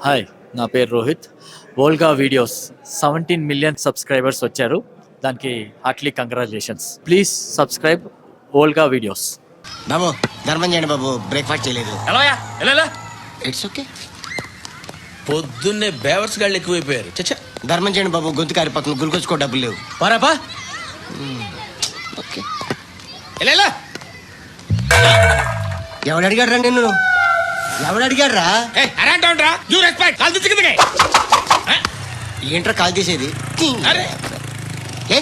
Hi, నా పేరు Rohit. Volga videos 17 million subscribers వచ్చారు. దానికి heartly congratulations. Please subscribe Volga videos. బాబు ధర్మం చేయండి బాబు, బ్రేక్ఫాస్ట్ చేయలేదు. It's okay. పొద్దున్నే బేవర్స్ గాళ్ళు ఎక్కువైపోయారు. చచ్చా, ధర్మం చేయండి బాబు, గొంతు కారిపోతుంది, గురికొచ్చుకో డబ్బులు లేవు. పారాపా. ఓకే. ఎవడు అడిగాడు రా నిన్ను? ఎవడు అడిగాడు రా? ఏంట్రా కాల్ తీసేది? లే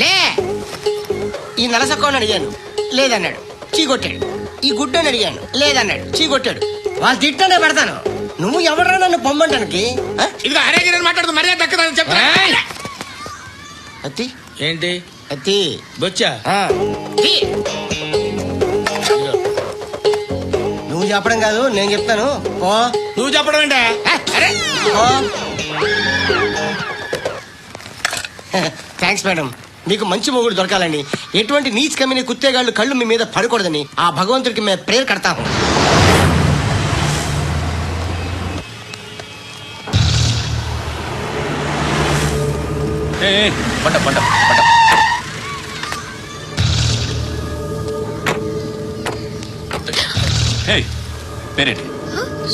లే. ఈ నలసక్కని అడిగాను, లేదన్నాడు, చీ కొట్టాడు. ఈ గుడ్డని అడిగాను, లేదన్నాడు, చీ కొట్టాడు. వాళ్ళు తిట్టానే పెడతాను. నువ్వు ఎవడరా నన్ను పొమ్మంటానికి? అత్తి ఏంటి అత్తి బొచ్చా? నువ్వు చెప్పడం కాదు, నేను చెప్తాను. ఓ నువ్వు చెప్పడం ఏంటా? Thanks madam. మీకు మంచి మొగుడు దొరకాలని, ఎటువంటి నీచ్ కమ్మిన కుత్తేగాళ్ళు కళ్ళు మీ మీద పడకూడదని ఆ భగవంతుడికి మేము ప్రేయర్ కడతాము. పంట పంట పంట. పేరేంటి?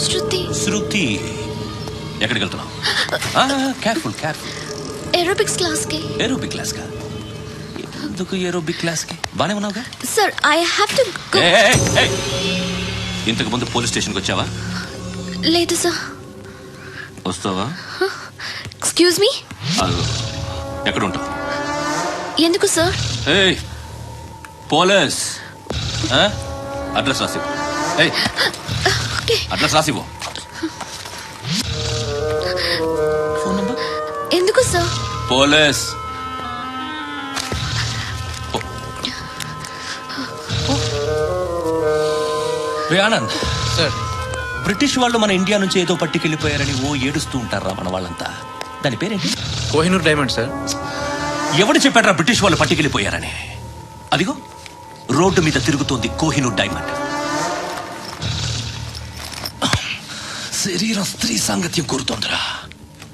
శృతి. శృతి. ఎక్కడికి వెళ్తున్నావు? Careful careful. ఏరోబిక్స్ క్లాస్ కి. ఏరోబిక్ క్లాస్ కా? ఎందుకు ఏరోబిక్ క్లాస్ కి? బానే ఉన్నావుగా? Sir I have to go. ఇంతకు ముందు పోలీస్ స్టేషన్కి వచ్చావా? లేదు సార్. వస్తావా? Excuse me. ఎక్కడ ఉంటావు? ఎందుకు సార్? పోలీస్ అడ్రస్ రాసివ్వు. అడ్రస్ రాసివ్వు. Phone number. ఎందుకు sir? Police. Anand sir, British వాళ్ళు మన ఇండియా నుంచి ఏదో పట్టుకెళ్ళిపోయారని ఏడుస్తూ ఉంటారా మన వాళ్ళంతా. దాని పేరేంటి? Kohinoor diamond sir. ఎవడు చెప్పాడ్రా బ్రిటిష్ వాళ్ళు పట్టుకెళ్ళిపోయారని? అదిగో రోడ్డు మీద తిరుగుతోంది కోహినూర్ డైమండ్. శరీరం స్త్రీ సాంగత్యం కోరుతోందిరా.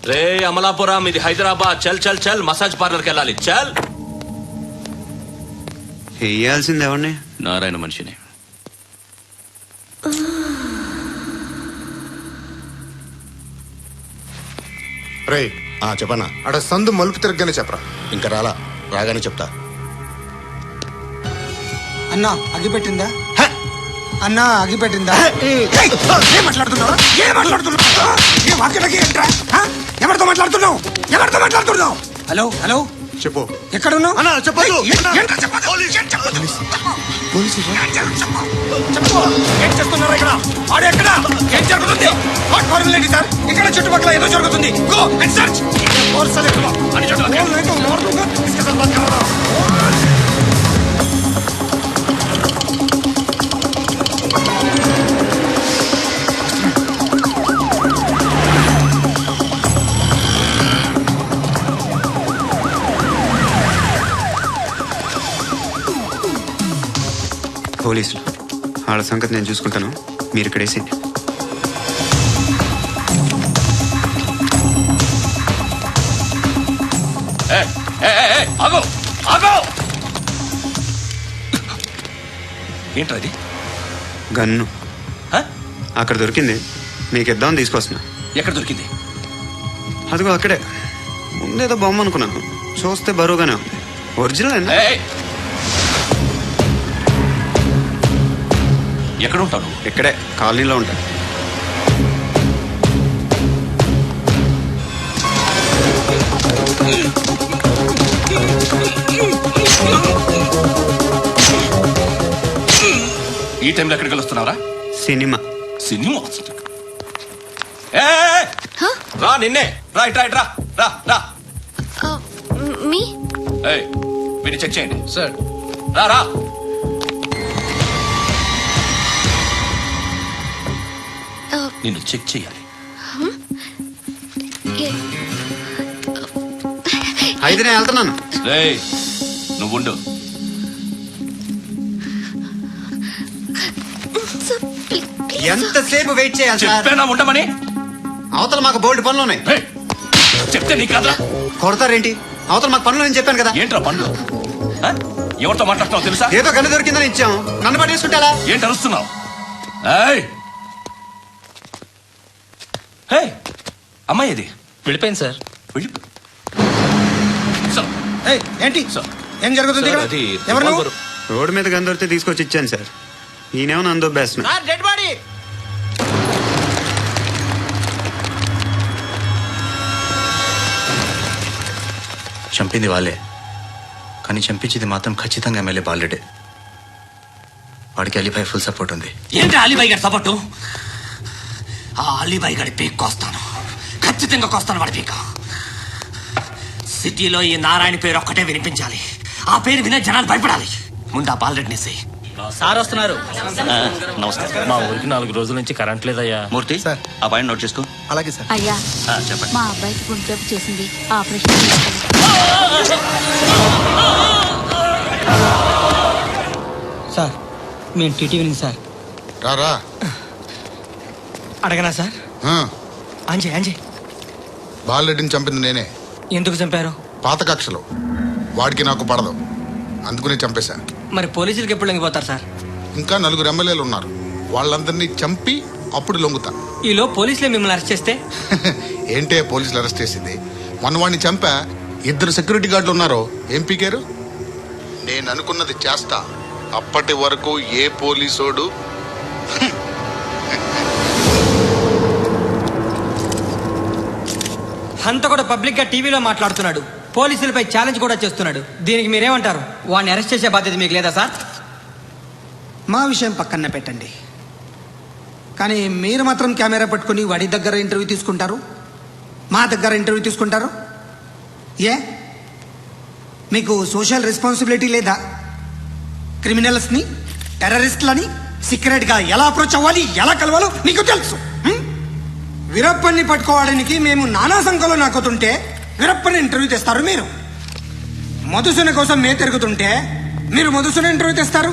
రే అమలాపురం, ఇది హైదరాబాద్. చల్ చల్ చల్, మసాజ్ పార్లర్కి వెళ్ళాలి. చల్. వేయాల్సింది ఎవరిని? నారాయణ మనిషిని. రే చెప్పనా? అడ సందు మలుపు తిరగగానే చెప్పరా. ఇంకా రాగానే చెప్తా. అన్నా అగిపెట్టిందా? అన్నా అగిపెట్టిందా? ఏం మాట్లాడుతున్నావు? ఎవరితో మాట్లాడుతున్నావు? హలో హలో, చెప్పు. ఎక్కడున్నావు? ఏం చేస్తున్నారు ఇక్కడ? ఆడు ఎక్కడ? ఏం జరుగుతుంది? వాట్ ఫార్మల్ ఏంటి సార్? ఇక్కడ చుట్టుపక్కల ఏదో జరుగుతుంది. Go and search. పోలీసులు వాళ్ళ సంగతి నేను చూసుకుంటాను, మీరు ఇక్కడ వేసేయండి. ఏంట్రా ఇది? గన్ను అక్కడ దొరికింది, మీకు ఇద్దామని తీసుకొస్తున్నా. ఎక్కడ దొరికింది? అదిగో అక్కడే. ముందేదో బొమ్మ అనుకున్నాను, చూస్తే బరువుగానే ఉంది. ఒరిజినల్ ఎక్కడ ఉంటాను? ఇక్కడే కాలనీలో ఉంటా. ఈ టైంలో ఎక్కడికి వస్తున్నావురా? సినిమా. సినిమా రా. నిన్నే రా. ఇట్రా ఇట్రా. రా రా. మీ వీడిని చెక్ చేయండి సార్. రా రా. నిన్ను చెక్ చేయాలి. అయితే నేను వెళ్తున్నాను. నువ్వుండు. ఎంతసేపు వెయిట్ చేయాలి సార్? చెప్పేనా ఉండమని? అవతల మాకు బోల్డ్ పనులు ఉన్నాయి. ఏయ్, చెప్తే నీకు కదా కొడతారేంటి? అవతల మాకు పనులు నేను చెప్పాను కదా. ఏంట్రా పండ్లు ఆ? ఎవరితో మాట్లాడుతున్నావు తెలుసా? ఏదో గన్ను దొరికిందని ఇచ్చాం, నన్ను పట్టేసుకుంటా. ఏంటి అరుస్తున్నావు? ఏయ్! ఏయ్, అమ్మాయి ఇది వెళ్ళిపోయింది సార్. వెళ్ళి సార్, ఏయ్, ఏంటి సార్. ఏం జరుగుతుంది ఇక్కడ? ఎవరు నువ్వు? రోడ్డు మీద గన్ను దొరికితే తీసుకొచ్చి ఇచ్చాను సార్. ఈయనేమో నన్ను దొబ్బేస్తున్నా. Dead body. చంపింది వాళ్ళే, కానీ చంపించింది మాత్రం ఖచ్చితంగా ఎమ్మెల్యే బాలుడే. వాడికి అలీభాయ్ ఫుల్ సపోర్ట్ ఉంది. ఏంటి అలీబాయి గారి సపోర్టు? ఆ అలీబాయి గారి పీక్ కోస్తాను, ఖచ్చితంగా కోస్తాను వాడి పీక. సిటీలో ఈ నారాయణ పేరు ఒక్కటే వినిపించాలి. ఆ పేరు వినే జనాలు భయపడాలి. ముందు ఆ బాలరెడ్డిని సార్ వస్తున్నారు. నమస్కారం. మా ఊరికి 4 రోజుల నుంచి కరెంట్ లేదయ్యా. మూర్తి సార్. ఆ పాయింట్ నోట్ చేసుకో. అలాగే సార్. అయ్యా చెప్పండి. మా అబ్బాయికి గుండె జబ్బు చేసింది, ఆపరేషన్ చేయాలి. సార్ మేము టీటీవీ నుంచి సార్. రారా. అడగనా సార్? అంజయ్ అంజయ్ బాలరెడ్డిని చంపింది నేనే. ఎందుకు చంపారు? పాత కక్షలు. వాడికి నాకు పడదు, అందుకునే చంపేశా. మరి పోలీసులకు ఎప్పుడు లొంగిపోతారు సార్? ఇంకా 4 ఎమ్మెల్యేలు ఉన్నారు, వాళ్ళందరినీ చంపి అప్పుడు లొంగుతా. ఈలో పోలీసులే మిమ్మల్ని అరెస్ట్ చేస్తే? ఏంటే పోలీసులు అరెస్ట్ చేసింది? మన వాడిని చంపా, 2 సెక్యూరిటీ గార్డులు ఉన్నారో ఏం పీకారు? నేను అనుకున్నది చేస్తా. అప్పటి వరకు ఏ పోలీసోడు అంత కూడా పబ్లిక్ గా టీవీలో మాట్లాడుతున్నాడు, పోలీసులపై ఛాలెంజ్ కూడా చేస్తున్నాడు. దీనికి మీరేమంటారు? వాడిని అరెస్ట్ చేసే బాధ్యత మీకు లేదా సార్? మా విషయం పక్కన పెట్టండి, కానీ మీరు మాత్రం కెమెరా పట్టుకుని వాడి దగ్గర ఇంటర్వ్యూ తీసుకుంటారు, మా దగ్గర ఇంటర్వ్యూ తీసుకుంటారు. ఏ మీకు సోషల్ రెస్పాన్సిబిలిటీ లేదా? క్రిమినల్స్ని, టెర్రరిస్టులని సీక్రెట్గా ఎలా అప్రోచ్ అవ్వాలి, ఎలా కలవాలో మీకు తెలుసు. వీరప్పని పట్టుకోవడానికి మేము నానా సంఖ్యలో నాకుతుంటే వీరప్పని ఇంటర్వ్యూ తెస్తారు మీరు. మధుసూన కోసం మే తిరుగుతుంటే మీరు మధుసూన ఇంటర్వ్యూ తెస్తారు.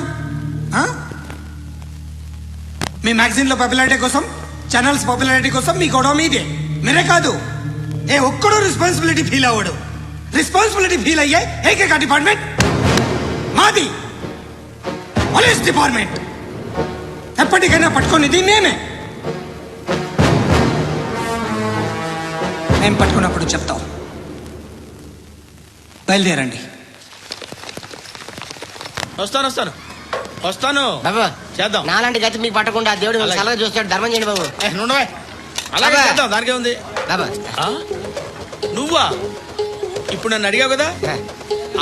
మీ మ్యాగజైన్లో పాపులారిటీ కోసం, ఛానల్స్ పాపులారిటీ కోసం మీ గొడవ మీదే. మీరే కాదు, ఏ ఒక్కడో రెస్పాన్సిబిలిటీ ఫీల్ అవ్వడు. రెస్పాన్సిబిలిటీ ఫీల్ అయ్యే ఏకైక డిపార్ట్మెంట్ మాది, పోలీస్ డిపార్ట్మెంట్. ఎప్పటికైనా పట్టుకునేది మేమే. మేము పట్టుకున్నప్పుడు చెప్తాం. బయలుదేరండి. వస్తాను. బాబు చేద్దాం. నాలాంటి గతి మీకు పట్టకుండా దేవుడు అలాగే. సలహా చూస్తాడు. ధర్మం చేయండి బాబు. అలాగే అబ్బా. చేద్దాం, దానికే ఉంది. బాబా నువ్వా ఇప్పుడు నన్ను అడిగావు కదా,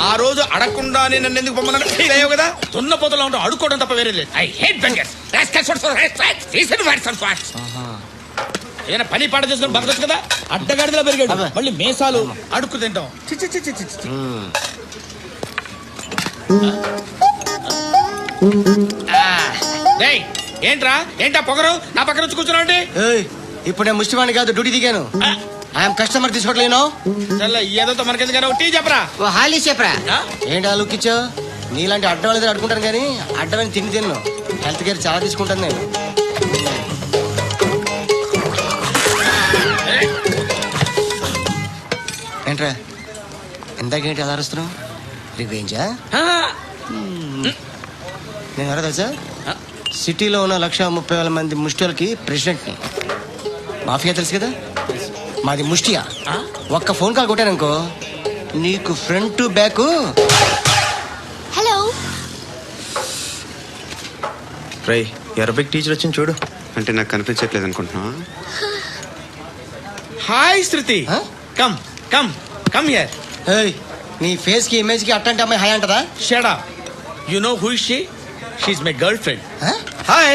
ఆ రోజు అడగకుండా నన్ను ఎందుకు పొమ్మన్నా ఫీల్ అయ్యావు కదా. దున్న పోతలో ఉంటావు, అడుక్కోవడం తప్ప వేరే లేదు. I hate bangers. ఏదైనా పని పాట చేసుకుని బతకొచ్చు కదా. అడ్డగాడిదలా పెరిగాడు, అబ్బా. మళ్ళీ మేసాలు అడుక్కు తింటాం. చి చి చి చి చి చి. డేయ్, ఏంటా పొగరు నా పక్కన వచ్చి కూర్చున్నావు అంటే? ఇప్పుడు నేను ముష్టివాణి కాదు, డ్యూటీ దిగాను. ఐఎమ్ కస్టమర్ తీసుకోవట్లేను. ఏదో మనకెందుకు టీ చెప్పరా. ఓ హాలీ చెప్పరా. ఆ? ఏంటి ఆ లుక్ ఇచ్చావు? నీలాంటి అడ్డం వాళ్ళ దగ్గర అడుకుంటాను, కానీ అడ్డమని తిన్ను. హెల్త్ కేర్ చాలా తీసుకుంటాను నేను. ఏంట్రా ఇందాకేంటి అలా అరుస్తున్నావు? రివేంజా? నేను ఎవరో తెలుసా? సిటీలో ఉన్న 130,000 మంది ముష్టిలకి ప్రెసిడెంట్ని. మాఫియా తెలుసు కదా, మాది ముష్టియా. ఒక్క ఫోన్ కాల్ కొట్టాననుకో, నీకు front to back. Hello Rai, Arabic teacher వచ్చింది చూడు. అంటే నాకు కనిపించట్లేదు అనుకుంటున్నా. Hi Shruti. Come come come here. ఏయ్, నీ ఫేస్ కి ఇమేజ్ కి అట్టంటే అమ్మాయి హాయ్ అంటదా? Shut up. You know who is she? She is my girlfriend. Hi.